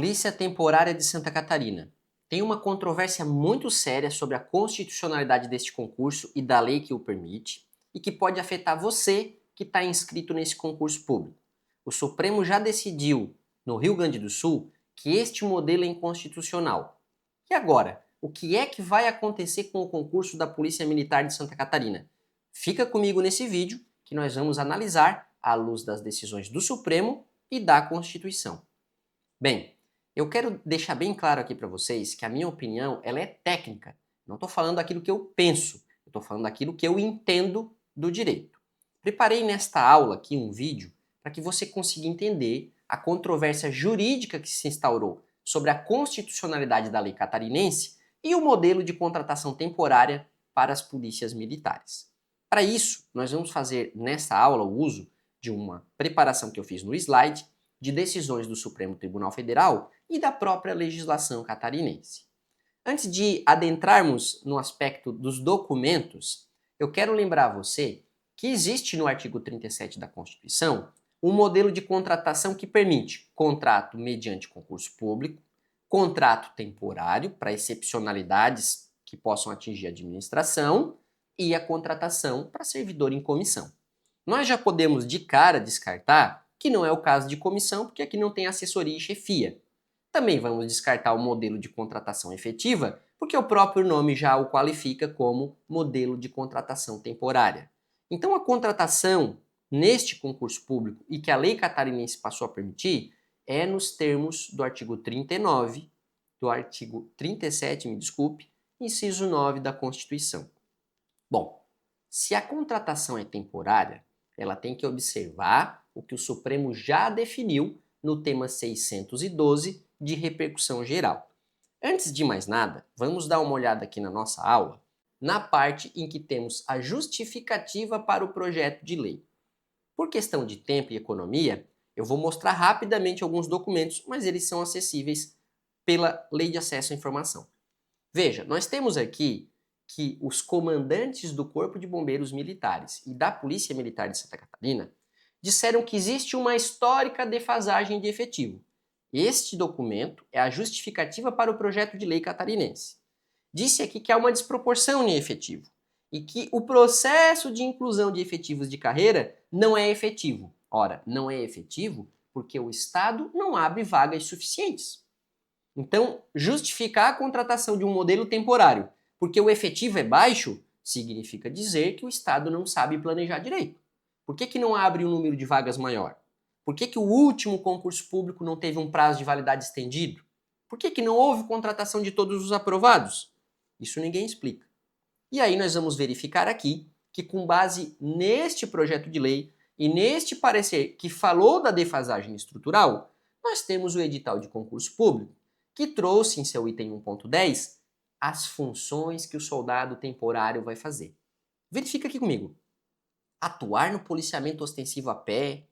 Polícia Temporária de Santa Catarina. Tem uma controvérsia muito séria sobre a constitucionalidade deste concurso e da lei que o permite, e que pode afetar você que está inscrito nesse concurso público. O Supremo já decidiu, no Rio Grande do Sul, que este modelo é inconstitucional. E agora, o que é que vai acontecer com o concurso da Polícia Militar de Santa Catarina? Fica comigo nesse vídeo que nós vamos analisar à luz das decisões do Supremo e da Constituição. Bem, eu quero deixar bem claro aqui para vocês que a minha opinião ela é técnica. Não estou falando aquilo que eu penso, eu estou falando aquilo que eu entendo do direito. Preparei nesta aula aqui um vídeo para que você consiga entender a controvérsia jurídica que se instaurou sobre a constitucionalidade da lei catarinense e o modelo de contratação temporária para as polícias militares. Para isso, nós vamos fazer nesta aula o uso de uma preparação que eu fiz no slide, de decisões do Supremo Tribunal Federal e da própria legislação catarinense. Antes de adentrarmos no aspecto dos documentos, eu quero lembrar a você que existe no artigo 37 da Constituição um modelo de contratação que permite contrato mediante concurso público, contrato temporário para excepcionalidades que possam atingir a administração e a contratação para servidor em comissão. Nós já podemos de cara descartar que não é o caso de comissão, porque aqui não tem assessoria e chefia. Também vamos descartar o modelo de contratação efetiva, porque o próprio nome já o qualifica como modelo de contratação temporária. Então a contratação neste concurso público e que a lei catarinense passou a permitir é nos termos do artigo 39, do artigo 37, inciso 9 da Constituição. Bom, se a contratação é temporária, ela tem que observar o que o Supremo já definiu no tema 612 de repercussão geral. Antes de mais nada, vamos dar uma olhada aqui na nossa aula, na parte em que temos a justificativa para o projeto de lei. Por questão de tempo e economia, eu vou mostrar rapidamente alguns documentos, mas eles são acessíveis pela Lei de Acesso à Informação. Veja, nós temos aqui que os comandantes do Corpo de Bombeiros Militares e da Polícia Militar de Santa Catarina disseram que existe uma histórica defasagem de efetivo. Este documento é a justificativa para o projeto de lei catarinense. Disse aqui que há uma desproporção em efetivo e que o processo de inclusão de efetivos de carreira não é efetivo. Ora, não é efetivo porque o Estado não abre vagas suficientes. Então, justificar a contratação de um modelo temporário porque o efetivo é baixo significa dizer que o Estado não sabe planejar direito. Por que não abre um número de vagas maior? Por que o último concurso público não teve um prazo de validade estendido? Por que não houve contratação de todos os aprovados? Isso ninguém explica. E aí nós vamos verificar aqui que, com base neste projeto de lei e neste parecer que falou da defasagem estrutural, nós temos o edital de concurso público, que trouxe em seu item 1.10 as funções que o soldado temporário vai fazer. Verifica aqui comigo. Atuar no policiamento ostensivo a pé,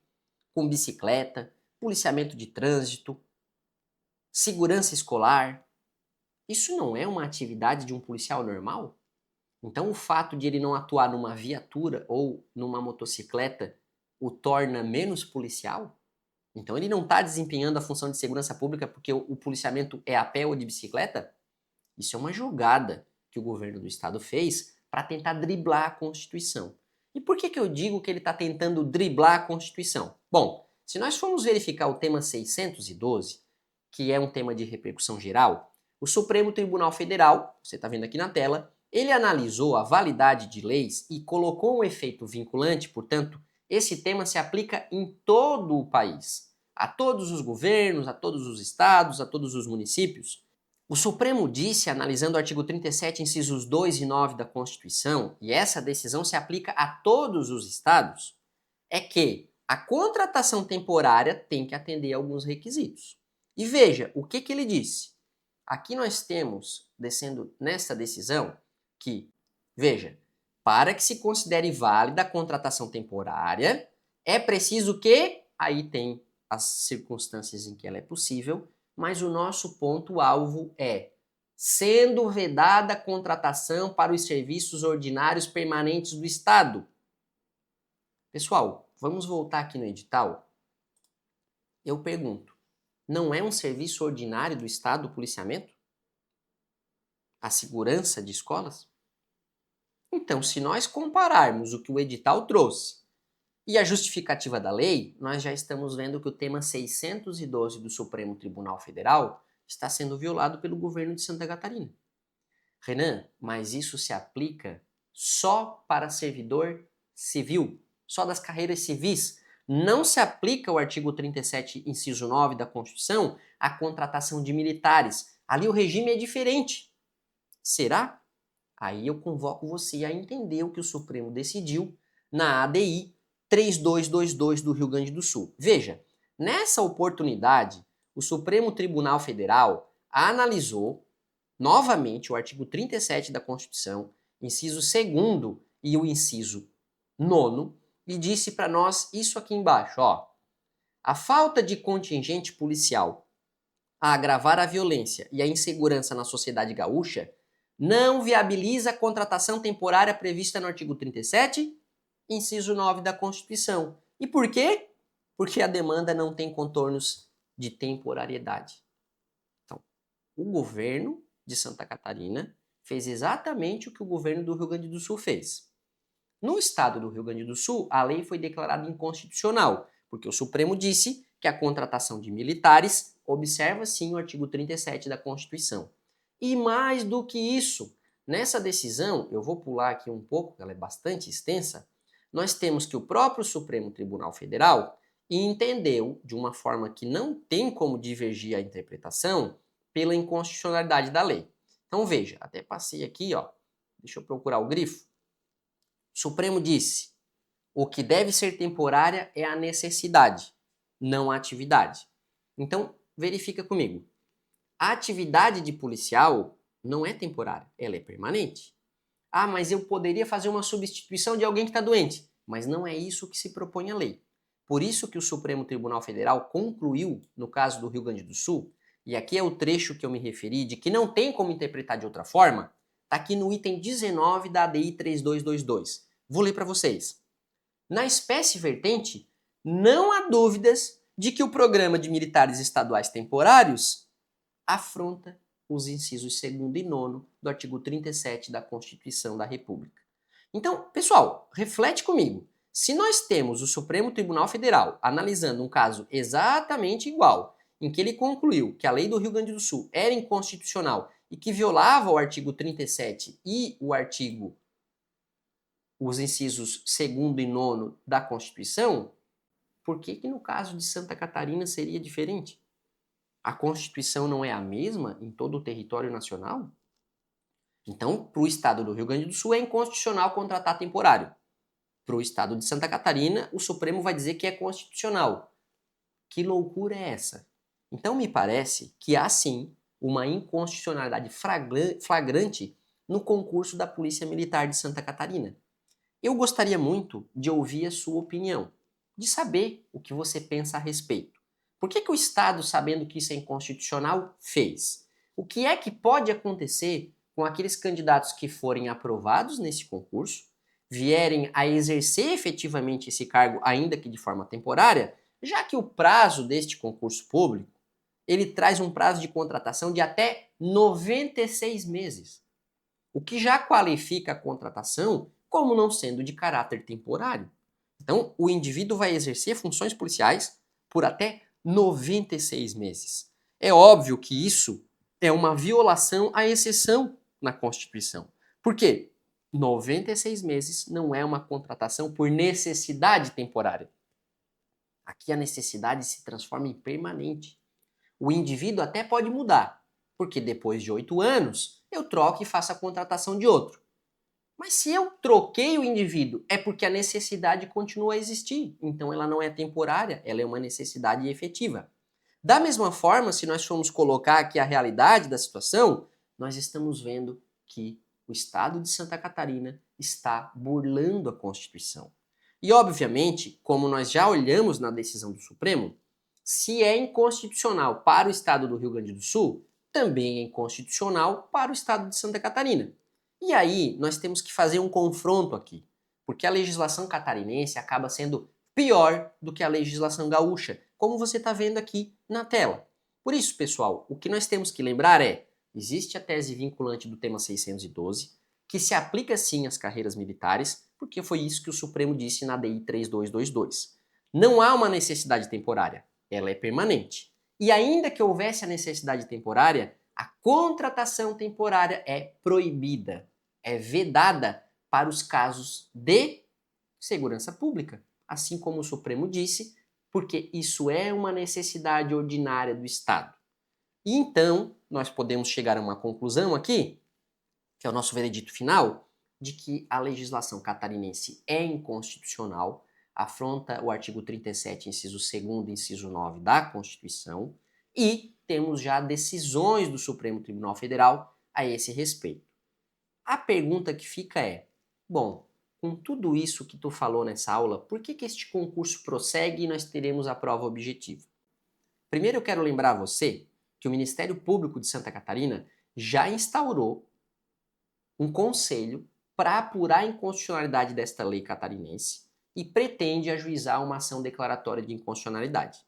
com bicicleta, policiamento de trânsito, segurança escolar. Isso não é uma atividade de um policial normal? Então o fato de ele não atuar numa viatura ou numa motocicleta o torna menos policial? Então ele não está desempenhando a função de segurança pública porque o policiamento é a pé ou de bicicleta? Isso é uma jogada que o governo do estado fez para tentar driblar a Constituição. E por que eu digo que ele está tentando driblar a Constituição? Bom, se nós formos verificar o tema 612, que é um tema de repercussão geral, o Supremo Tribunal Federal, você está vendo aqui na tela, ele analisou a validade de leis e colocou um efeito vinculante, portanto, esse tema se aplica em todo o país, a todos os governos, a todos os estados, a todos os municípios. O Supremo disse, analisando o artigo 37, incisos 2 e 9 da Constituição, e essa decisão se aplica a todos os estados, é que a contratação temporária tem que atender a alguns requisitos. E veja, o que ele disse? Aqui nós temos, descendo nessa decisão, que, veja, para que se considere válida a contratação temporária, é preciso que, aí tem as circunstâncias em que ela é possível, mas o nosso ponto-alvo é sendo vedada a contratação para os serviços ordinários permanentes do Estado. Pessoal, vamos voltar aqui no edital? Eu pergunto, não é um serviço ordinário do Estado, o policiamento? A segurança de escolas? Então, se nós compararmos o que o edital trouxe e a justificativa da lei, nós já estamos vendo que o tema 612 do Supremo Tribunal Federal está sendo violado pelo governo de Santa Catarina. Renan, mas isso se aplica só para servidor civil, só das carreiras civis. Não se aplica o artigo 37, inciso 9 da Constituição à contratação de militares. Ali o regime é diferente. Será? Aí eu convoco você a entender o que o Supremo decidiu na ADI 3222 do Rio Grande do Sul. Veja, nessa oportunidade, o Supremo Tribunal Federal analisou novamente o artigo 37 da Constituição, inciso 2º e o inciso 9º, e disse para nós isso aqui embaixo, ó. A falta de contingente policial a agravar a violência e a insegurança na sociedade gaúcha não viabiliza a contratação temporária prevista no artigo 37, inciso 9 da Constituição. E por quê? Porque a demanda não tem contornos de temporariedade. Então, o governo de Santa Catarina fez exatamente o que o governo do Rio Grande do Sul fez. No estado do Rio Grande do Sul, a lei foi declarada inconstitucional, porque o Supremo disse que a contratação de militares observa sim o artigo 37 da Constituição. E mais do que isso, nessa decisão, eu vou pular aqui um pouco, ela é bastante extensa, nós temos que o próprio Supremo Tribunal Federal entendeu, de uma forma que não tem como divergir a interpretação, pela inconstitucionalidade da lei. Então veja, até passei aqui, ó, deixa eu procurar o grifo. O Supremo disse, o que deve ser temporária é a necessidade, não a atividade. Então, verifica comigo. A atividade de policial não é temporária, ela é permanente. Ah, mas eu poderia fazer uma substituição de alguém que está doente. Mas não é isso que se propõe a lei. Por isso que o Supremo Tribunal Federal concluiu, no caso do Rio Grande do Sul, e aqui é o trecho que eu me referi, de que não tem como interpretar de outra forma, está aqui no item 19 da ADI 3222. Vou ler para vocês. Na espécie vertente, não há dúvidas de que o programa de militares estaduais temporários afronta os incisos 2º e 9º do artigo 37 da Constituição da República. Então, pessoal, reflete comigo. Se nós temos o Supremo Tribunal Federal analisando um caso exatamente igual, em que ele concluiu que a lei do Rio Grande do Sul era inconstitucional e que violava o artigo 37 e os incisos 2º e 9º da Constituição, por que no caso de Santa Catarina seria diferente? A Constituição não é a mesma em todo o território nacional? Então, para o estado do Rio Grande do Sul é inconstitucional contratar temporário. Para o estado de Santa Catarina, o Supremo vai dizer que é constitucional. Que loucura é essa? Então, me parece que há sim uma inconstitucionalidade flagrante no concurso da Polícia Militar de Santa Catarina. Eu gostaria muito de ouvir a sua opinião, de saber o que você pensa a respeito. Por que o Estado, sabendo que isso é inconstitucional, fez? O que é que pode acontecer com aqueles candidatos que forem aprovados nesse concurso, vierem a exercer efetivamente esse cargo, ainda que de forma temporária, já que o prazo deste concurso público, ele traz um prazo de contratação de até 96 meses, o que já qualifica a contratação como não sendo de caráter temporário. Então, o indivíduo vai exercer funções policiais por até 96 meses. É óbvio que isso é uma violação à exceção na Constituição. Por quê? 96 meses não é uma contratação por necessidade temporária. Aqui a necessidade se transforma em permanente. O indivíduo até pode mudar, porque depois de 8 anos eu troco e faço a contratação de outro. Mas se eu troquei o indivíduo, é porque a necessidade continua a existir. Então ela não é temporária, ela é uma necessidade efetiva. Da mesma forma, se nós formos colocar aqui a realidade da situação, nós estamos vendo que o Estado de Santa Catarina está burlando a Constituição. E, obviamente, como nós já olhamos na decisão do Supremo, se é inconstitucional para o Estado do Rio Grande do Sul, também é inconstitucional para o Estado de Santa Catarina. E aí, nós temos que fazer um confronto aqui, porque a legislação catarinense acaba sendo pior do que a legislação gaúcha, como você está vendo aqui na tela. Por isso, pessoal, o que nós temos que lembrar é: existe a tese vinculante do tema 612, que se aplica sim às carreiras militares, porque foi isso que o Supremo disse na DI 3222. Não há uma necessidade temporária, ela é permanente. E ainda que houvesse a necessidade temporária, a contratação temporária é proibida, é vedada para os casos de segurança pública, assim como o Supremo disse, porque isso é uma necessidade ordinária do Estado. E então, nós podemos chegar a uma conclusão aqui, que é o nosso veredito final, de que a legislação catarinense é inconstitucional, afronta o artigo 37, inciso 2º e inciso 9 da Constituição, e temos já decisões do Supremo Tribunal Federal a esse respeito. A pergunta que fica é: bom, com tudo isso que tu falou nessa aula, por que este concurso prossegue e nós teremos a prova objetiva? Primeiro eu quero lembrar a você que o Ministério Público de Santa Catarina já instaurou um conselho para apurar a inconstitucionalidade desta lei catarinense e pretende ajuizar uma ação declaratória de inconstitucionalidade.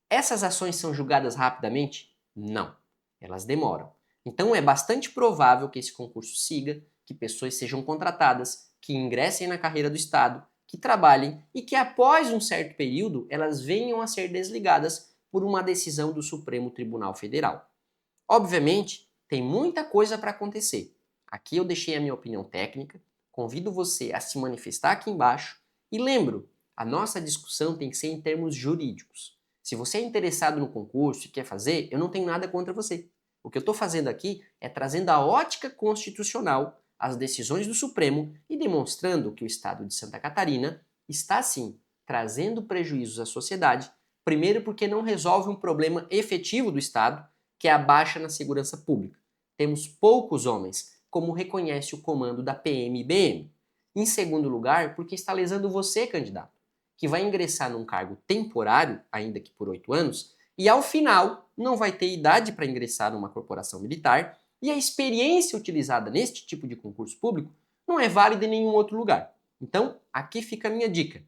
Essas ações são julgadas rapidamente? Não, elas demoram. Então é bastante provável que esse concurso siga, que pessoas sejam contratadas, que ingressem na carreira do Estado, que trabalhem e que após um certo período elas venham a ser desligadas por uma decisão do Supremo Tribunal Federal. Obviamente, tem muita coisa para acontecer. Aqui eu deixei a minha opinião técnica, convido você a se manifestar aqui embaixo e lembro, a nossa discussão tem que ser em termos jurídicos. Se você é interessado no concurso e quer fazer, eu não tenho nada contra você. O que eu estou fazendo aqui é trazendo a ótica constitucional às decisões do Supremo e demonstrando que o Estado de Santa Catarina está, sim, trazendo prejuízos à sociedade, primeiro porque não resolve um problema efetivo do Estado, que é a baixa na segurança pública. Temos poucos homens, como reconhece o comando da PMBM. Em segundo lugar, porque está lesando você, candidato, que vai ingressar num cargo temporário, ainda que por 8 anos, e ao final não vai ter idade para ingressar numa corporação militar, e a experiência utilizada neste tipo de concurso público não é válida em nenhum outro lugar. Então, aqui fica a minha dica.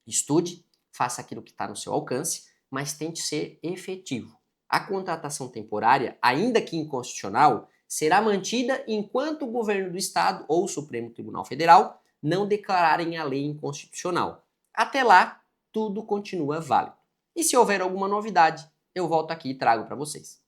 Estude, faça aquilo que está no seu alcance, mas tente ser efetivo. A contratação temporária, ainda que inconstitucional, será mantida enquanto o governo do Estado ou o Supremo Tribunal Federal não declararem a lei inconstitucional. Até lá, tudo continua válido. E se houver alguma novidade, eu volto aqui e trago para vocês.